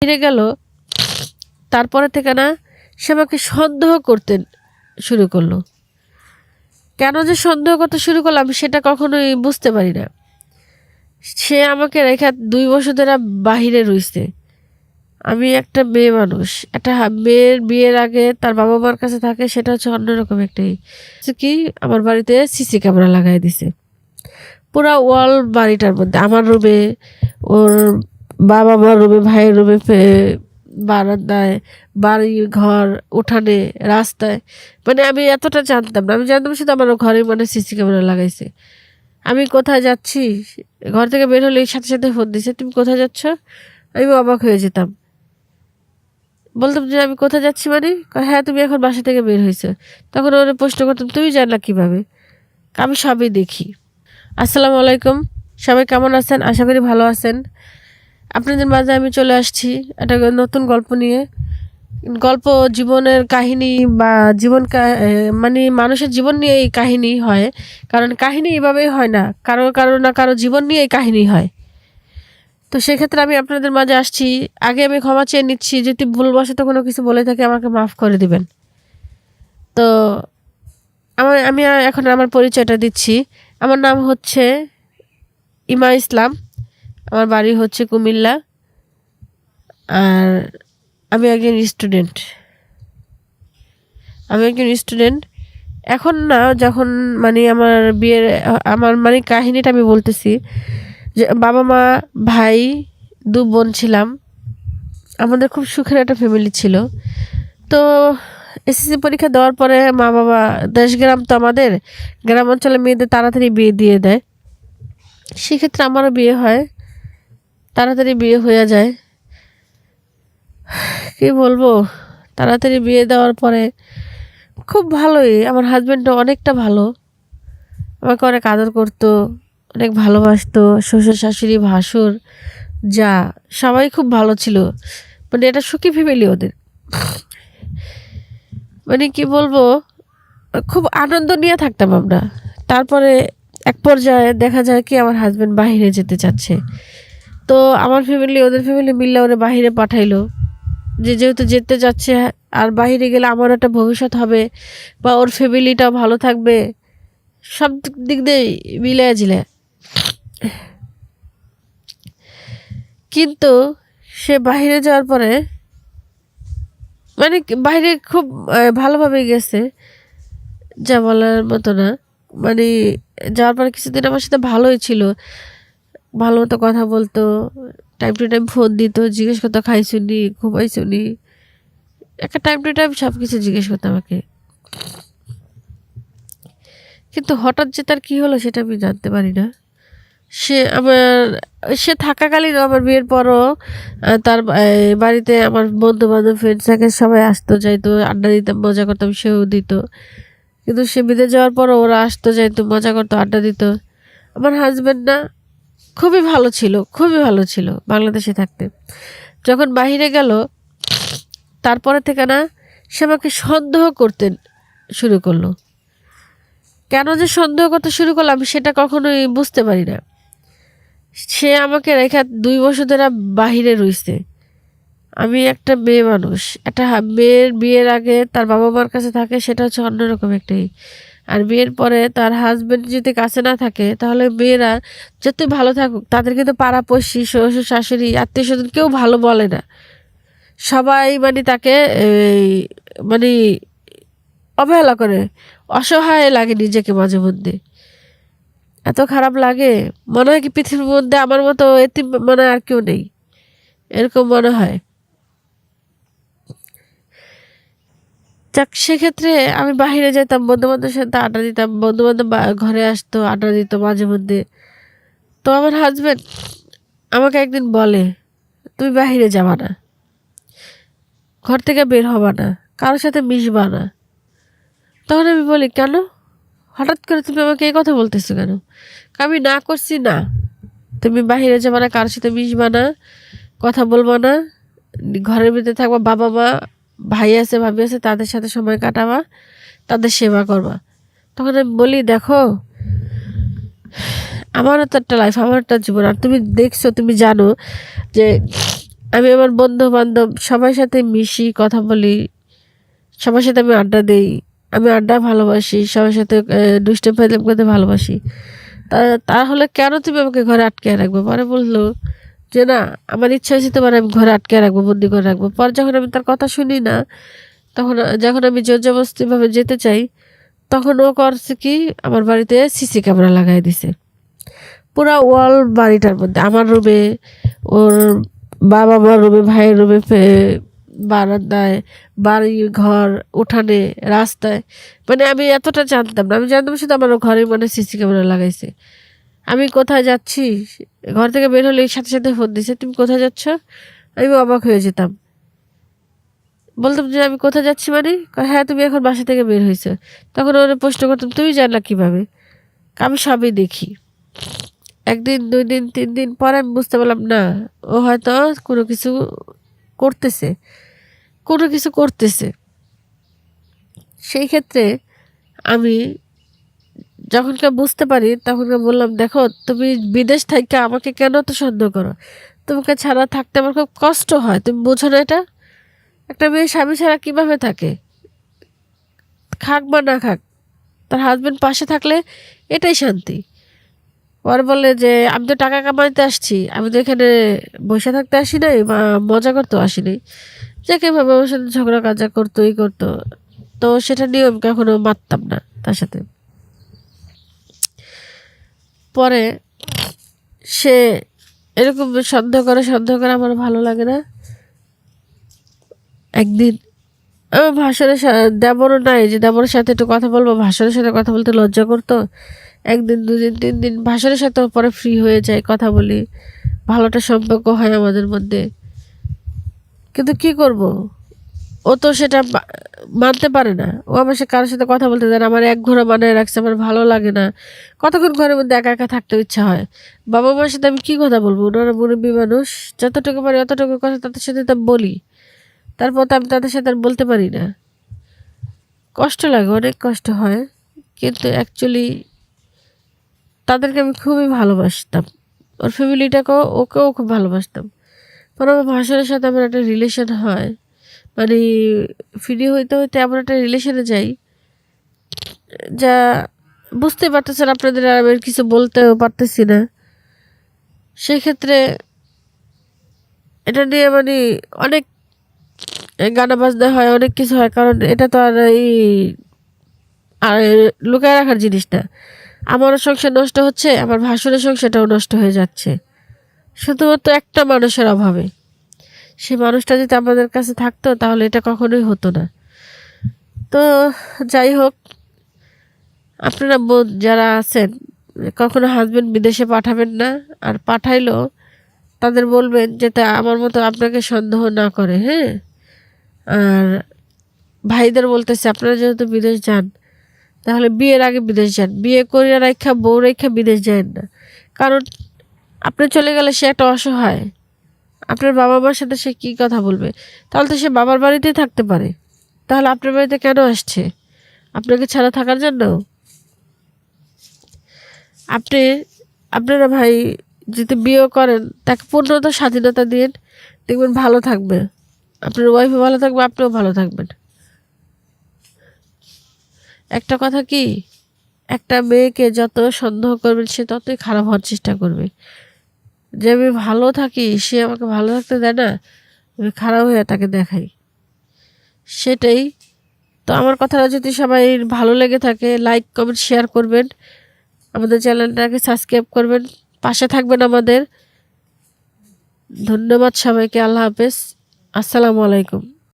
বাহিরে গেল তারপরে থেকে না সে আমাকে সন্দেহ করতে শুরু করলো। কেন যে সন্দেহ করতে শুরু করলো আমি সেটা কখনোই বুঝতে পারি না। সে আমাকে রেখে 2 বছর ধরে বাহিরে রইছে। আমি একটা মেয়ে মানুষ, একটা মেয়ের বিয়ের আগে তার বাবা মার কাছে থাকে, সেটা হচ্ছে অন্যরকম একটাই কি আমার বাড়িতে সিসি ক্যামেরা লাগাই দিছে পুরা ওয়াল বাড়িটার মধ্যে, আমার রুমে, ওর বাবা মার রুমে, ভাইয়ের রুমে, বারান্দায়, বাড়ি ঘর, উঠানে, রাস্তায়। মানে আমি এতটা জানতাম না, আমি জানতাম শুধু আমার ঘরে মানে সিসি ক্যামেরা লাগাইছে। আমি কোথায় যাচ্ছি, ঘর থেকে বের হলে সাথে সাথে ফোন দিছে, তুমি কোথায় যাচ্ছ? আমি অবাক হয়ে যেতাম, বলতাম যে আমি কোথায় যাচ্ছি মানে, হ্যাঁ তুমি এখন বাসা থেকে বের হয়েছো। তখন ওরা প্রশ্ন করতাম তুমি জানলা কিভাবে? আমি সবই দেখি। আসসালামু আলাইকুম, সবাই কেমন আছেন? আশা করি ভালো আছেন। আপনাদের মাঝে আমি চলে আসছি একটা নতুন গল্প নিয়ে। গল্প জীবনের কাহিনী বা মানে মানুষের জীবন নিয়ে এই কাহিনী হয়, কারণ কাহিনী এভাবেই হয় না, কারো জীবন নিয়ে এই কাহিনী হয়। তো সেক্ষেত্রে আমি আপনাদের মাঝে আসছি। আগে আমি ক্ষমা চেয়ে নিচ্ছি, যদি ভুলবশত কোনো কিছু বলে থাকি আমাকে মাফ করে দিবেন। তো আমি এখন আমার পরিচয়টা দিচ্ছি। আমার নাম হচ্ছে ইমা ইসলাম, আমার বাড়ি হচ্ছে কুমিল্লা, আর আমি একজন স্টুডেন্ট। এখন না, যখন মানে আমার মানে কাহিনীটা আমি বলতেছি যে বাবা মা, ভাই, 2 বোন ছিলাম। আমাদের খুব সুখের একটা ফ্যামিলি ছিল। তো এসএসসি পরীক্ষা দেওয়ার পরে মা বাবা, দেশগ্রাম তো আমাদের, গ্রাম অঞ্চলে মেয়েদের তাড়াতাড়ি বিয়ে দিয়ে দেয়। সেক্ষেত্রে আমারও বিয়ে হয়, তাড়াতাড়ি বিয়ে হয়ে যায়। কি বলবো, তাড়াতাড়ি বিয়ে দেওয়ার পরে খুব ভালোই, আমার হাজব্যান্ডও অনেকটা ভালো, আমাকে অনেক আদর করতো, অনেক ভালোবাসতো। শ্বশুর শাশুড়ি ভাসুর যা সবাই খুব ভালো ছিল। মানে এটা সুখী ফ্যামিলি ওদের। মানে কি বলবো, খুব আনন্দ নিয়ে থাকতাম আমরা। তারপরে এক পর্যায়ে দেখা যায় কি আমার হাজব্যান্ড বাহিরে যেতে চাচ্ছে। তো আমার ফ্যামিলি ওদের ফ্যামিলি মিললে ওরা বাহিরে পাঠাইলো, যেহেতু যেতে যাচ্ছে আর বাহিরে গেলে আমার একটা ভবিষ্যৎ হবে বা ওর ফ্যামিলিটাও ভালো থাকবে, সব দিক দিয়ে মিলে জিলে। কিন্তু সে বাহিরে যাওয়ার পরে মানে বাইরে খুব ভালোভাবে গেছে, যা বলার মতো না। মানে যাওয়ার পরে কিছুদিন আমার সাথে ভালোই ছিল, ভালো মতো কথা বলতো, টাইম টু টাইম ফোন দিত, জিজ্ঞেস করতো খাইছুনি, ঘুমাইছুনি, একটা টাইম টু টাইম সব কিছু জিজ্ঞেস করতো আমাকে। কিন্তু হঠাৎ যে তার কী হলো সেটা আমি জানতে পারি না। সে থাকাকালীন আমার বিয়ের পরও তার বাড়িতে আমার বন্ধু বান্ধব, ফ্রেন্ড সার্কেল সবাই আসতো যাইতো, আড্ডা দিতাম, মজা করতাম, সেও দিত। কিন্তু সে বিদেশ যাওয়ার পরও ওরা আসতো যাইতো, মজা করতো, আড্ডা দিত। আমার হাজব্যান্ড না খুবই ভালো ছিল বাংলাদেশে থাকতে। যখন বাহিরে গেল তারপরে থেকে না সে আমাকে সন্দেহ করতে শুরু করলো। কেন যে সন্দেহ করতে শুরু করলো আমি সেটা কখনোই বুঝতে পারি না। সে আমাকে রেখে 2 বছর ধরে বাহিরে রইছে। আমি একটা মেয়ে মানুষ, একটা মেয়ের বিয়ের আগে তার বাবা মার কাছে থাকে, সেটা হচ্ছে অন্যরকম একটাই। আর বিয়ের পরে তার হাজবেন্ড যদি কাছে না থাকে তাহলে মেয়েরা যতই ভালো থাকুক তাদের কিন্তু পাড়াপড়শি, শ্বশুর শাশুড়ি, আত্মীয় স্বজন কেউ ভালো বলে না। সবাই মানে তাকে মানে অবহেলা করে, অসহায় লাগে নিজেকে মাঝে মধ্যে। এত খারাপ লাগে, মনে হয় কি পৃথিবীর মধ্যে আমার মতো এতিম মানে আর কেউ নেই, এরকম মনে হয়। যাক, সেক্ষেত্রে আমি বাহিরে যেতাম, বন্ধু বান্ধবের সাথে আড্ডা দিতাম, বন্ধু বান্ধব ঘরে আসতো, আড্ডা দিত মাঝে মধ্যে। তো আমার হাজব্যান্ড আমাকে একদিন বলে তুমি বাহিরে যাবা না, ঘর থেকে বের হবা না, কারোর সাথে মিশবা না। তখন আমি বলি কেন, হঠাৎ করে তুমি আমাকে এই কথা বলতেছো কেন? আমি না করছি না, তুমি বাহিরে যাবা না, কারোর সাথে মিশবা না, কথা বলবা না, ঘরের ভিতরে থাকবা, বাবা মা, ভাই আছে, ভাবি আছে, তাদের সাথে সময় কাটাবা, তাদের সেবা করবা। তখন আমি বলি দেখো, আমারও তো একটা লাইফ, আমার একটা জীবন, আর তুমি দেখছো, তুমি জানো যে আমি আমার বন্ধু-বান্ধব সবার সাথে মিশি, কথা বলি। সবার সাথে আমি আড্ডা দেই। আমি আড্ডা ভালোবাসি। সবার সাথে দুষ্টুমি ফাজলামি করতে ভালোবাসি। তা তাহলে কেন তুমি আমাকে ঘরে আটকায় রাখবে? পরে বলল যে, "না, আমার ইচ্ছা হয়েছে তোমার আমি ঘরে আটকায় রাখবো, বন্দি করে রাখবো।" পরে যখন আমি তার কথা শুনি না, তখন যখন আমি জোর-জবরদস্তিভাবে যেতে চাই, তখন ও করছে কি, আমার বাড়িতে সিসি ক্যামেরা লাগাই দিছে। পুরা ওয়াল বাড়িটার মধ্যে, আমার রুমে, ওর বাবা-মার রুমে, ভাইয়ের রুমে, বারান্দায়, বাড়ি ঘর, উঠানে, রাস্তায়। মানে আমি এতটা জানতাম না। আমি জানতাম শুধু আমার ঘরে মানে সিসি ক্যামেরা লাগাইছে। আমি কোথায় যাচ্ছি, ঘর থেকে বের হলে সাথে সাথে ফোন দিছে, "তুমি কোথায় যাচ্ছ?" আমি অবাক হয়ে যেতাম। বলতাম যে, "আমি কোথায় যাচ্ছি মানে?" কয়, "হ্যাঁ, তুমি এখন বাসা থেকে বের হয়েছো।" তখন ওরা প্রশ্ন করতাম, "তুমি জানলা কিভাবে?" আমি সবই দেখি। ১ দিন, ২ দিন, ৩ দিন পরে আমি বুঝতে পারলাম না, ও হয়তো কোনো কিছু করতেছে, কোনো কিছু করতেছে। সেই ক্ষেত্রে আমি যখনকার বুঝতে পারি তখনকার বললাম, "দেখো, তুমি বিদেশ থাইকা আমাকে কেন এত সন্দেহ করো? তোমাকে ছাড়া থাকতে আমার খুব কষ্ট হয়। তুমি বোঝো না এটা? একটা মেয়ে স্বামী ছাড়া কিভাবে থাকে? খাক বা না খাক, তার হাজবেন্ড পাশে থাকলে এটাই শান্তি।" পরে বলে যে, "আমি তো টাকা কামাইতে আসছি। আমি তো এখানে বইসা থাকতে আসি নাই বা মজা করতেও আসি নাই।" যে কেভাবে আমার সাথে ঝগড়া কাজা করতো, ই করতো। তো সেটা নিয়েও আমি কখনো মানতাম না তার সাথে। পরে সে এরকম সন্দেহ করে আমার ভালো লাগে না। একদিন আমার ভাসুরের দেবরও নাই যে দেবরের সাথে একটু কথা বলবো, ভাসুরের সাথে কথা বলতে লজ্জা করতো। ১ দিন, ২ দিন, ৩ দিন ভাসুরের সাথেও পরে ফ্রি হয়ে যাই, কথা বলি। ভালো একটা সম্পর্ক হয় আমাদের মধ্যে। কিন্তু কি করব? ও তো সেটা মানতে পারে না। ও আমার সাথে কারো সাথে কথা বলতে দেয় না। আমার একঘরে বানায় রাখছে, আমার ভালো লাগে না। কতক্ষণ ঘরের মধ্যে একা, একা থাকতেও ইচ্ছা হয়। বাবা-মার সাথে আমি কি কথা বলবো? ওনারা মুরুব্বি মানুষ। যতটুকু পারি অতটুকু কথা তাদের সাথে তো বলি। তারপর তো আমি তাদের সাথে আর বলতে পারি না। কষ্ট লাগে, অনেক কষ্ট হয়। কিন্তু অ্যাকচুয়ালি তাদেরকে আমি খুবই ভালোবাসতাম। ওর ফ্যামিলিটাকেও, ওকেও খুব ভালোবাসতাম। পরে আমার ভাসুরের সাথে আমার একটা রিলেশন হয়। মানে ফ্রি হইতে এমন একটা রিলেশনে যাই, যা বুঝতে পারতেছেন আপনাদের, আর আমি কিছু বলতেও পারতেছি না। সেক্ষেত্রে এটা নিয়ে মানে অনেক গানা বাজনা হয়, অনেক কিছু হয়। কারণ এটা তো আর লুকায় রাখার জিনিস না। আমারও সংসার নষ্ট হচ্ছে, আমার ভাসুরের সংসারটাও নষ্ট হয়ে যাচ্ছে, শুধুমাত্র একটা মানুষের অভাবে। সেই মানুষটা যদি আমাদের কাছে থাকতো তাহলে এটা কখনোই হতো না। তো যাই হোক, আপনারা বোন যারা আছেন, কখনো হাজবেন্ড বিদেশে পাঠাবেন না। আর পাঠাইলেও তাদের বলবেন যাতে আমার মতো আপনাকে সন্দেহ না করে, হ্যাঁ? আর ভাইদের বলতেছে, আপনারা যেহেতু বিদেশ যান, তাহলে বিয়ের আগে বিদেশ যান। বিয়ে করিয়া রাইখা, বউ রাইখা বিদেশ যান না। কারণ আপনি চলে গেলে সে একটা অসহায়। আপনার বাবা-মার সাথে সে কী কথা বলবে? তাহলে তো সে বাবার বাড়িতেই থাকতে পারে। তাহলে আপনার বাড়িতে কেন আসছে? আপনাকে ছাড়া থাকার জন্য? আপনি আপনারা ভাই যদি বিয়েও করেন, তাকে পূর্ণত স্বাধীনতা দিন, দেখবেন ভালো থাকবে। আপনার ওয়াইফও ভালো থাকবে, আপনিও ভালো থাকবেন। একটা কথা কি, একটা মেয়েকে যত সন্দেহ করবেন সে ততই খারাপ হওয়ার চেষ্টা করবে। যে আমি ভালো থাকি, সে আমাকে ভালো থাকতে দেয় না, আমি খারাপ হয়ে তাকে দেখাই। সেটাই। তো আমার কথাটা যদি সবাই ভালো লেগে থাকে, লাইক, কমেন্ট, শেয়ার করবেন। আমাদের চ্যানেলটাকে সাবস্ক্রাইব করবেন, পাশে থাকবেন আমাদের। ধন্যবাদ সবাইকে। আল্লাহ হাফেজ। আসসালামু আলাইকুম।